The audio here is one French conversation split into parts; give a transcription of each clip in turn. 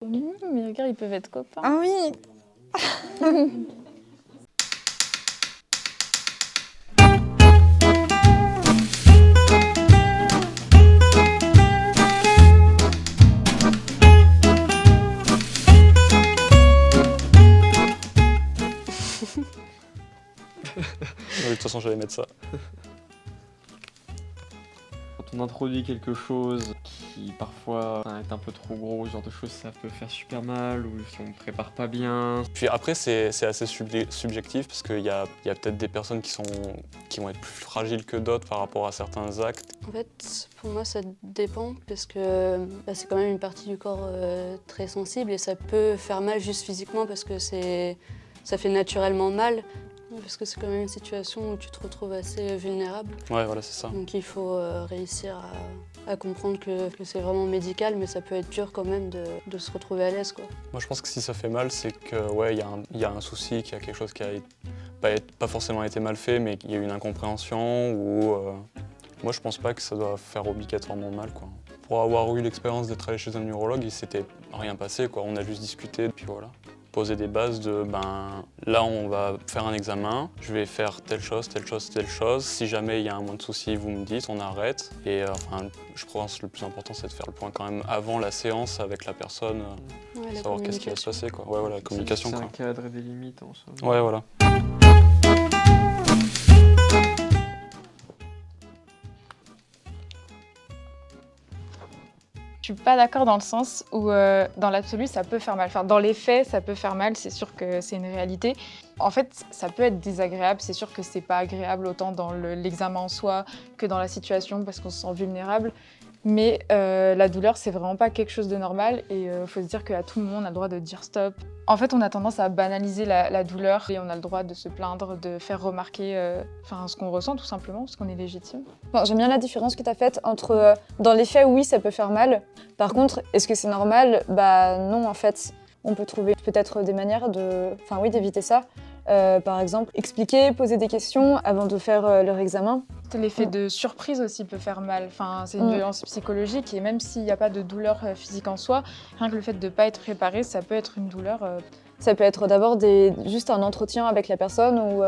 Mais regarde, ils peuvent être copains. Ah oui. De toute façon, j'allais mettre ça. Quand on introduit quelque chose qui parfois est un peu trop gros, ce genre de choses, ça peut faire super mal, ou si on prépare pas bien. Puis après, c'est assez subjectif parce qu'il y a peut-être des personnes qui vont être plus fragiles que d'autres par rapport à certains actes. En fait, pour moi, ça dépend parce que c'est quand même une partie du corps très sensible et ça peut faire mal juste physiquement parce que ça fait naturellement mal. Parce que c'est quand même une situation où tu te retrouves assez vulnérable. Ouais, voilà, c'est ça. Donc il faut réussir à comprendre que c'est vraiment médical, mais ça peut être dur quand même de se retrouver à l'aise, quoi. Moi, je pense que si ça fait mal, c'est que ouais, il y a un souci, qu'il y a quelque chose qui a pas forcément été mal fait, mais qu'il y a eu une incompréhension ou moi, je pense pas que ça doit faire obligatoirement mal, quoi. Pour avoir eu l'expérience d'être allé chez un neurologue, il s'était rien passé, quoi. On a juste discuté, puis voilà. Poser des bases de là on va faire un examen, je vais faire telle chose, telle chose, telle chose. Si jamais il y a un moindre souci, vous me dites, on arrête. Et je pense que le plus important c'est de faire le point quand même avant la séance avec la personne, Ouais, la savoir qu'est-ce qui va se passer, quoi. Ouais, voilà, la communication, C'est quoi. un cadre et des limites en soi. Ouais, voilà. Je suis pas d'accord dans le sens où, dans l'absolu, ça peut faire mal. Enfin, dans les faits, ça peut faire mal, c'est sûr que c'est une réalité. En fait, ça peut être désagréable, c'est sûr que c'est pas agréable autant dans l'examen en soi que dans la situation parce qu'on se sent vulnérable. Mais la douleur, c'est vraiment pas quelque chose de normal et faut se dire qu'à tout moment, on a le droit de dire stop. En fait, on a tendance à banaliser la douleur et on a le droit de se plaindre, de faire remarquer ce qu'on ressent tout simplement parce qu'on est légitime. Bon, j'aime bien la différence que tu as faite entre dans les faits, oui, ça peut faire mal. Par contre, est-ce que c'est normal? Bah non, en fait. On peut trouver peut-être des manières d'éviter ça. Par exemple, expliquer, poser des questions avant de faire leur examen. L'effet de surprise aussi peut faire mal. Enfin, c'est une violence psychologique et même s'il n'y a pas de douleur physique en soi, rien que le fait de ne pas être préparé, ça peut être une douleur. Ça peut être d'abord juste un entretien avec la personne où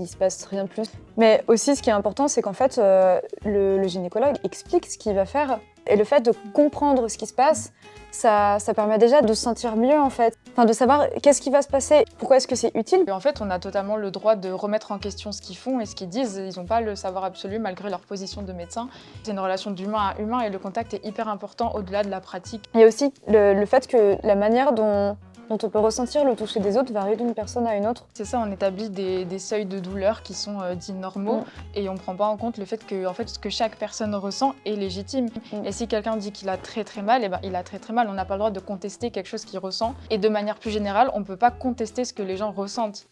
il se passe rien de plus. Mais aussi, ce qui est important, c'est qu'en fait, le gynécologue explique ce qu'il va faire. Et le fait de comprendre ce qui se passe, ça permet déjà de se sentir mieux en fait. Enfin, de savoir qu'est-ce qui va se passer, pourquoi est-ce que c'est utile. Et en fait, on a totalement le droit de remettre en question ce qu'ils font et ce qu'ils disent. Ils n'ont pas le savoir absolu malgré leur position de médecin. C'est une relation d'humain à humain et le contact est hyper important au-delà de la pratique. Il y a aussi le fait que la manière dont on peut ressentir le toucher des autres varie d'une personne à une autre. C'est ça, on établit des seuils de douleur qui sont dits normaux et on ne prend pas en compte le fait que ce que chaque personne ressent est légitime. Et si quelqu'un dit qu'il a très très mal, eh ben, il a très très mal. On n'a pas le droit de contester quelque chose qu'il ressent. Et de manière plus générale, on ne peut pas contester ce que les gens ressentent.